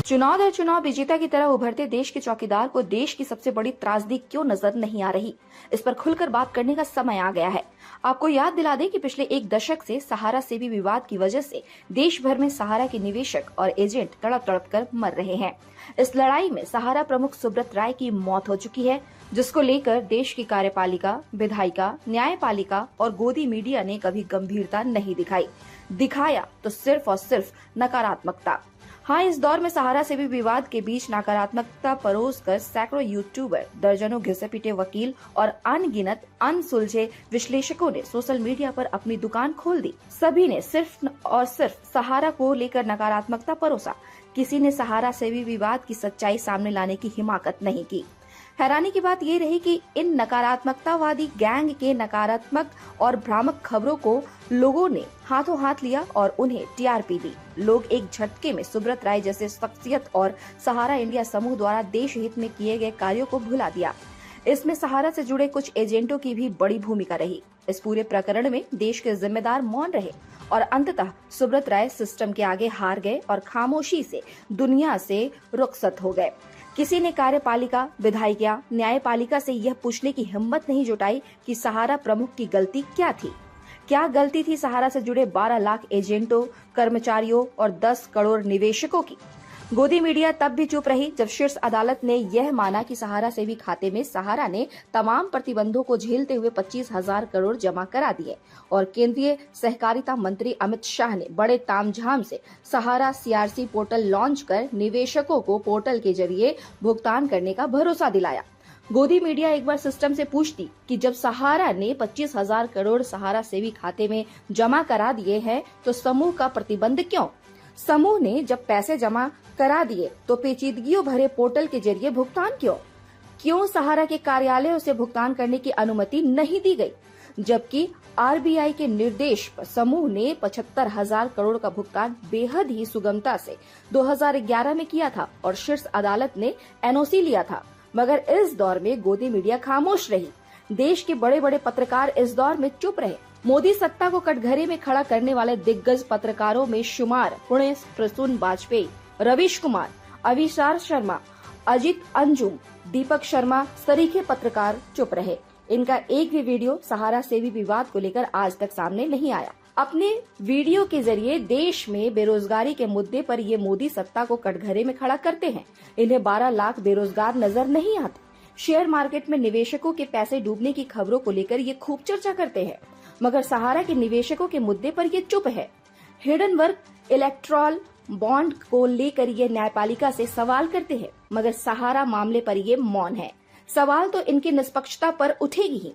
चुनाव दर चुनाव विजेता की तरह उभरते देश के चौकीदार को देश की सबसे बड़ी त्रासदी क्यों नजर नहीं आ रही, इस पर खुलकर बात करने का समय आ गया है। आपको याद दिला दें कि पिछले एक दशक से सहारा सेवी विवाद की वजह से देश भर में सहारा के निवेशक और एजेंट तड़प तड़प कर मर रहे हैं। इस लड़ाई में सहारा प्रमुख सुब्रत राय की मौत हो चुकी है, जिसको लेकर देश की कार्यपालिका, विधायिका, न्यायपालिका और गोदी मीडिया ने कभी गंभीरता नहीं दिखाया तो सिर्फ और सिर्फ नकारात्मकता। हाँ, इस दौर में सहारा से भी विवाद के बीच नकारात्मकता परोसकर सैकड़ों यूट्यूबर, दर्जनों घिसे पिटे वकील और अनगिनत अनसुलझे विश्लेषकों ने सोशल मीडिया पर अपनी दुकान खोल दी। सभी ने सिर्फ और सिर्फ सहारा को लेकर नकारात्मकता परोसा। किसी ने सहारा से भी विवाद की सच्चाई सामने लाने की हिम्मत नहीं की। हैरानी की बात ये रही कि इन नकारात्मकतावादी गैंग के नकारात्मक और भ्रामक खबरों को लोगों ने हाथों हाथ लिया और उन्हें टीआरपी दी। लोग एक झटके में सुब्रत राय जैसे शख्सियत और सहारा इंडिया समूह द्वारा देश हित में किए गए कार्यों को भुला दिया। इसमें सहारा से जुड़े कुछ एजेंटों की भी बड़ी भूमिका रही। इस पूरे प्रकरण में देश के जिम्मेदार मौन रहे और अंततः सुब्रत राय सिस्टम के आगे हार गए और खामोशी से दुनिया से रुखसत हो गए। किसी ने कार्यपालिका, विधायिका, न्यायपालिका से यह पूछने की हिम्मत नहीं जुटाई कि सहारा प्रमुख की गलती क्या थी। क्या गलती थी सहारा से जुड़े 12 लाख एजेंटों, कर्मचारियों और 10 करोड़ निवेशकों की। गोदी मीडिया तब भी चुप रही जब शीर्ष अदालत ने यह माना कि सहारा सेवी खाते में सहारा ने तमाम प्रतिबंधों को झेलते हुए 25,000 करोड़ जमा करा दिए और केंद्रीय सहकारिता मंत्री अमित शाह ने बड़े तामझाम से सहारा सीआरसी पोर्टल लॉन्च कर निवेशकों को पोर्टल के जरिए भुगतान करने का भरोसा दिलाया। गोदी मीडिया एक बार सिस्टम से पूछती कि जब सहारा ने 25,000 करोड़ सहारा सेवी खाते में जमा करा दिए हैं तो समूह का प्रतिबंध क्यों? समूह ने जब पैसे जमा करा दिए तो पेचीदगियों भरे पोर्टल के जरिए भुगतान क्यों सहारा के कार्यालयों से भुगतान करने की अनुमति नहीं दी गई, जबकि आरबीआई के निर्देश पर समूह ने 75,000 करोड़ का भुगतान बेहद ही सुगमता से 2011 में किया था और शीर्ष अदालत ने एनओसी लिया था। मगर इस दौर में गोदी मीडिया खामोश रही। देश के बड़े बड़े पत्रकार इस दौर में चुप रहे। मोदी सत्ता को कटघरे में खड़ा करने वाले दिग्गज पत्रकारों में शुमार पुणे प्रसून वाजपेयी, रवीश कुमार, अविशार शर्मा, अजित अंजुम, दीपक शर्मा सरीखे पत्रकार चुप रहे। इनका एक भी वीडियो सहारा सेवी विवाद को लेकर आज तक सामने नहीं आया। अपने वीडियो के जरिए देश में बेरोजगारी के मुद्दे पर ये मोदी सत्ता को कटघरे में खड़ा करते हैं। इन्हें 12 लाख बेरोजगार नजर नहीं आते। शेयर मार्केट में निवेशकों के पैसे डूबने की खबरों को लेकर ये खूब चर्चा करते हैं, मगर सहारा के निवेशकों के मुद्दे पर ये चुप है। हिडनबर्ग इलेक्ट्रॉल बॉन्ड को लेकर ये न्यायपालिका से सवाल करते हैं, मगर सहारा मामले पर ये मौन है। सवाल तो इनकी निष्पक्षता पर उठेगी ही।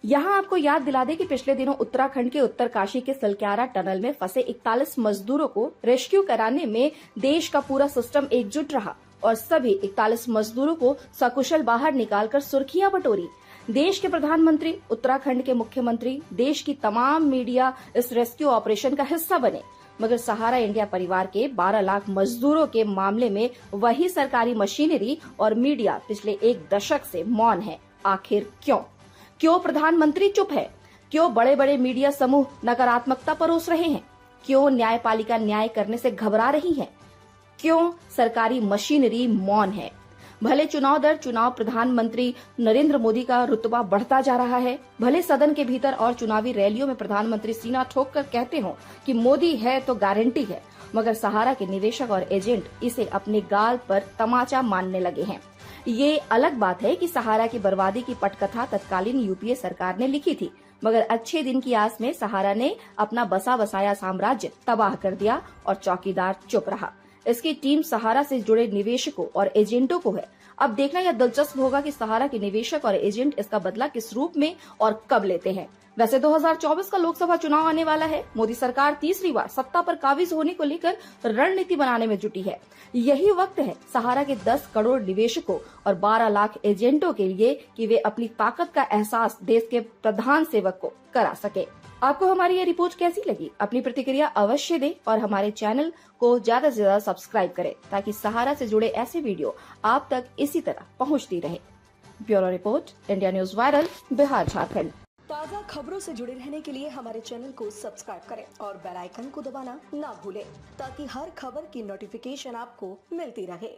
यहाँ आपको याद दिला दें कि पिछले दिनों उत्तराखंड के उत्तरकाशी के सलक्यारा टनल में फंसे 41 मजदूरों को रेस्क्यू कराने में देश का पूरा सिस्टम एकजुट रहा और सभी 41 मजदूरों को सकुशल बाहर निकालकर सुर्खियां बटोरी। देश के प्रधानमंत्री, उत्तराखंड के मुख्यमंत्री, देश की तमाम मीडिया इस रेस्क्यू ऑपरेशन का हिस्सा बने, मगर सहारा इंडिया परिवार के 12 लाख मजदूरों के मामले में वही सरकारी मशीनरी और मीडिया पिछले एक दशक से मौन है। आखिर क्यों प्रधानमंत्री चुप है? क्यों बड़े बड़े मीडिया समूह नकारात्मकता परोस रहे हैं? क्यों न्यायपालिका न्याय करने से घबरा रही है? क्यों सरकारी मशीनरी मौन है? भले चुनाव दर चुनाव प्रधानमंत्री नरेंद्र मोदी का रुतबा बढ़ता जा रहा है, भले सदन के भीतर और चुनावी रैलियों में प्रधानमंत्री सीना ठोक कर कहते हो कि मोदी है तो गारंटी है, मगर सहारा के निवेशक और एजेंट इसे अपने गाल पर तमाचा मानने लगे हैं। ये अलग बात है कि सहारा की बर्बादी की पटकथा तत्कालीन यूपीए सरकार ने लिखी थी, मगर अच्छे दिन की आस में सहारा ने अपना बसा बसाया साम्राज्य तबाह कर दिया और चौकीदार चुप रहा। इसकी टीम सहारा से जुड़े निवेशकों और एजेंटों को है। अब देखना यह दिलचस्प होगा कि सहारा के निवेशक और एजेंट इसका बदला किस रूप में और कब लेते हैं। वैसे 2024 का लोकसभा चुनाव आने वाला है। मोदी सरकार तीसरी बार सत्ता पर काबिज होने को लेकर रणनीति बनाने में जुटी है। यही वक्त है सहारा के 10 करोड़ निवेशकों और 12 लाख एजेंटों के लिए कि वे अपनी ताकत का एहसास देश के प्रधान सेवक को करा सके। आपको हमारी ये रिपोर्ट कैसी लगी? अपनी प्रतिक्रिया अवश्य दें और हमारे चैनल को ज्यादा से ज्यादा सब्सक्राइब करें ताकि सहारा से जुड़े ऐसे वीडियो आप तक इसी तरह पहुंचती रहे। Bureau report, India news viral, Bihar Jharkhand. ताज़ा खबरों से जुड़े रहने के लिए हमारे चैनल को सब्सक्राइब करें और बेल आइकन को दबाना ना भूलें ताकि हर खबर की नोटिफिकेशन आपको मिलती रहे।